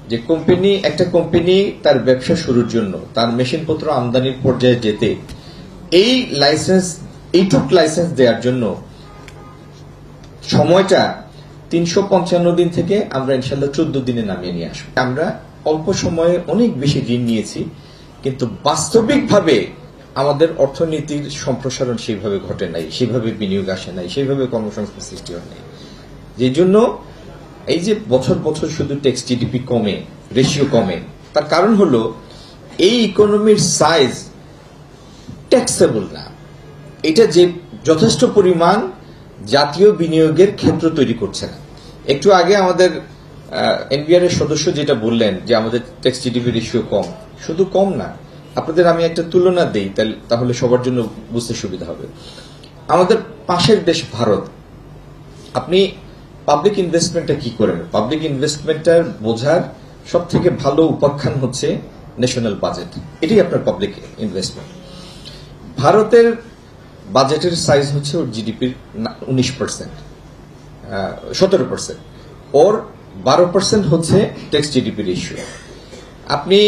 যে একটা কোম্পানি তার ব্যবসা শুরুর জন্য তার মেশিনপত্র আমদানির পর্যায়ে যেতে এইটুক লাইসেন্স দেওয়ার জন্য সময়টা 355 দিন থেকে আমরা ইনশাল্লাহ 14 দিনে নামিয়ে নিয়ে আসবো। আমরা অল্প সময়ে অনেক বেশি ঋণ নিয়েছি, কিন্তু বাস্তবিকভাবে আমাদের অর্থনীতির সম্প্রসারণ সেইভাবে ঘটে নাই, সেইভাবে বিনিয়োগ আসে নাই, সেইভাবে কর্মসংস্থান সৃষ্টি হয় নাই। যে জন্য এই যে বছর বছর শুধু ট্যাক্স জিডিপি কমে, রেশিও কমে, তার কারণ হলো এই ইকোনমির সাইজ ট্যাক্সেবল না। এটা যে যথেষ্ট পরিমাণ জাতীয় বিনিয়োগের ক্ষেত্র তৈরি করছে না। একটু আগে আমাদের এনবিআর এর সদস্য যেটা বললেন যে আমাদের ট্যাক্স জিডিপি রেশিও কম, শুধু কম না, আপনাদের আমি একটা তুলনা দেই তাহলে সবার জন্য বুঝতে সুবিধা হবে। আমাদের পাশের দেশ ভারত, আপনি পাবলিক ইনভেস্টমেন্টটা কি করেন? পাবলিক ইনভেস্টমেন্টটার বোঝার সব থেকে ভালো উপাখ্যান হচ্ছে ন্যাশনাল বাজেট। এটাই আপনার পাবলিক ইনভেস্টমেন্ট। ভারতের বাজেটের সাইজ হচ্ছে ওর জিডিপির 19%, 17%, ওর 12% হচ্ছে ট্যাক্স জিডিপি রেশিও। আপনি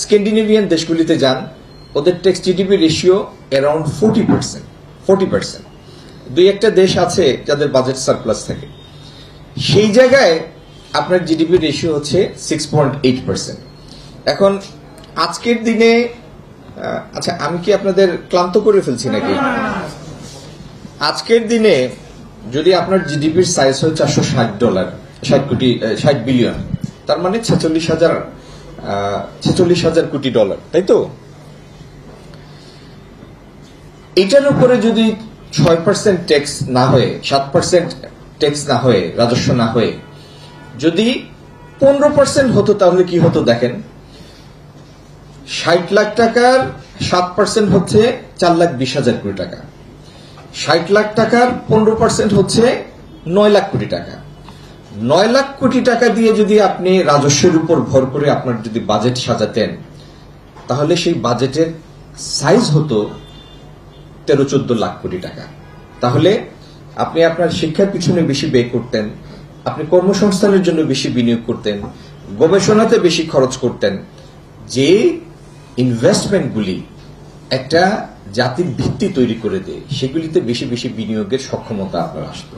স্ক্যান্ডিনেভিয়ান দেশগুলিতে যান, ওদের ট্যাক্স জিডিপি রেশিও অ্যারাউন্ড 40%। দুই একটা দেশ আছে যাদের বাজেট সারপ্লাস থাকে, সেই জায়গায় আপনার জিডিপি রেশিও হচ্ছে 6.8%। এখন আজকের দিনে আচ্ছা, আমি কি আপনাদের ক্লান্ত করে ফেলছি নাকি? আজকের দিনে যদি আপনার জিডিপির সাইজ হয় $460, 60 বিলিয়ন, তার মানে 46,000 কোটি ডলার, তাই তো? এটার উপরে যদি 6% ট্যাক্স না হয়ে, 7% ট্যাক্স না হয়ে, রাজস্ব না হয়ে যদি 15% হতো, তাহলে কি হতো দেখেন। 60 লাখ টাকার 7% হচ্ছে 4,20,000 কোটি টাকা। 60 লাখ টাকার 15% হচ্ছে 9 লাখ কোটি টাকা। 9 লাখ কোটি টাকা দিয়ে যদি আপনি রাজস্বের উপর ভর করে আপনার যদি বাজেট সাজাতেন, তাহলে সেই বাজেটের সাইজ হতো 13-14 লাখ কোটি টাকা। তাহলে আপনি আপনার শিক্ষার পিছনে বেশি ব্যয় করতেন, আপনি কর্মসংস্থানের জন্য বেশি বিনিয়োগ করতেন, গবেষণাতে বেশি খরচ করতেন, যে ইনভেস্টমেন্টগুলি একটা জাতির ভিত্তি তৈরি করে দেয়, সেগুলিতে বেশি বেশি বিনিয়োগের সক্ষমতা আপনার আসতো।